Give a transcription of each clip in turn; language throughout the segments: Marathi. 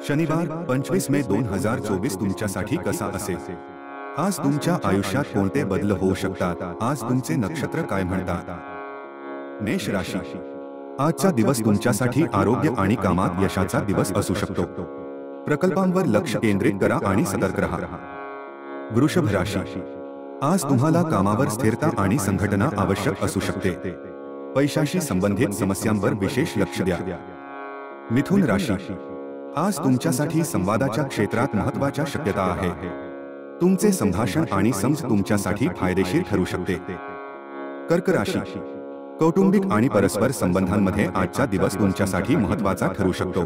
शनिवार 25 मे 2024 तुमच्यासाठी कसा असेल? आज तुमच्या आयुष्यात कोणते बदल होऊ शकतात? आज तुमचे नक्षत्र काय म्हणतात? मेष राशी, आजचा दिवस तुमच्यासाठी आरोग्य आणि कामात यशाचा दिवस असू शकतो. प्रकल्पांवर लक्ष केंद्रित करा आणि सतर्क राहा. वृषभ राशी, आज तुम्हाला कामावर स्थिरता आणि संघटना आवश्यक असू शकते. पैशाशी संबंधित समस्यांवर विशेष लक्ष द्या. मिथुन राशी, आज तुमच्यासाठी संवादाच्या क्षेत्रात महत्त्वाच्या शक्यता आहे. तुमचे संभाषण आणि समज तुमच्यासाठी फायदेशीर ठरू शकते. कर्क राशी, कौटुंबिक आणि परस्पर संबंधांमध्ये आजचा दिवस तुमच्यासाठी महत्त्वाचा ठरू शकतो.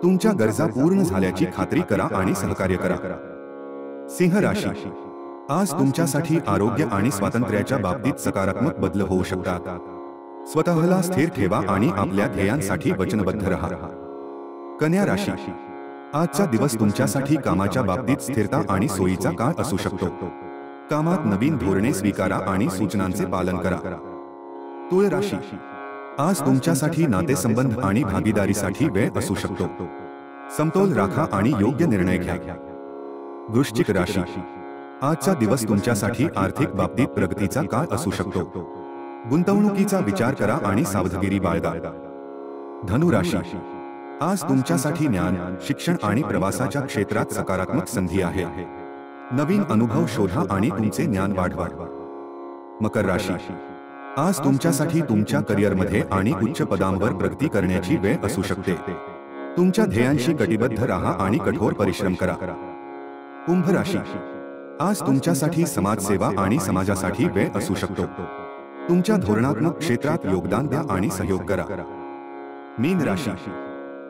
तुमच्या गरजा पूर्ण झाल्याची खात्री करा आणि सहकार्य करा. सिंह राशी, आज तुमच्यासाठी आरोग्य आणि स्वातंत्र्याच्या बाबतीत सकारात्मक बदल होऊ शकतात. स्वतःला स्थिर ठेवा आणि आपल्या ध्येयांसाठी वचनबद्ध राहा. कन्या राशी, आजचा दिवस तुमच्यासाठी कामाच्या बाबतीत स्थिरता आणि सोयीचा काळ असू शकतो. कामात नवीन धोरणे स्वीकारा आणि सूचनांचे पालन करा. तुळ राशी, आज तुमच्यासाठी नातेसंबंध आणि भागीदारीसाठी वेळ असू शकतो. समतोल राखा आणि योग्य निर्णय घ्या. वृश्चिक राशी, आजचा दिवस तुमच्यासाठी आर्थिक बाबतीत प्रगतीचा काळ असू शकतो. गुंतवणुकीचा विचार करा आणि सावधगिरी बाळगा. धनु राशी, आज तुमच्यासाठी ज्ञान, शिक्षण आणि प्रवासाच्या क्षेत्रात सकारात्मक संधी आहे. नवीन अनुभव शोधा आणि तुमचे ज्ञान वाढवा. मकर राशी, आज तुमच्यासाठी तुमच्या करिअरमध्ये आणि उच्च पदांवर प्रगती करण्याची वेळ असू शकते. तुमच्या ध्येयांशी कटिबद्ध राहा आणि कठोर परिश्रम करा. कुंभ राशी, आज तुमच्यासाठी समाजसेवा आणि समाजासाठी वेळ असू शकतो. तुमच्या धोरणात्मक क्षेत्रात योगदान द्या आणि सहयोग करा. मीन राशी,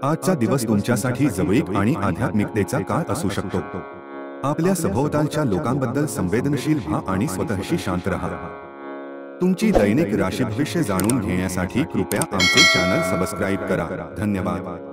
आजचा दिवस तुमच्यासाठी जवळीक आणि आध्यात्मिकतेचा काळ असू शकतो. आपल्या सभोवतालच्या लोकांबद्दल संवेदनशील व्हा आणि स्वतःशी शांत राहा. तुमची दैनिक राशी भविष्य जाणून घेण्यासाठी कृपया आमचे चॅनल सबस्क्राईब करा. धन्यवाद.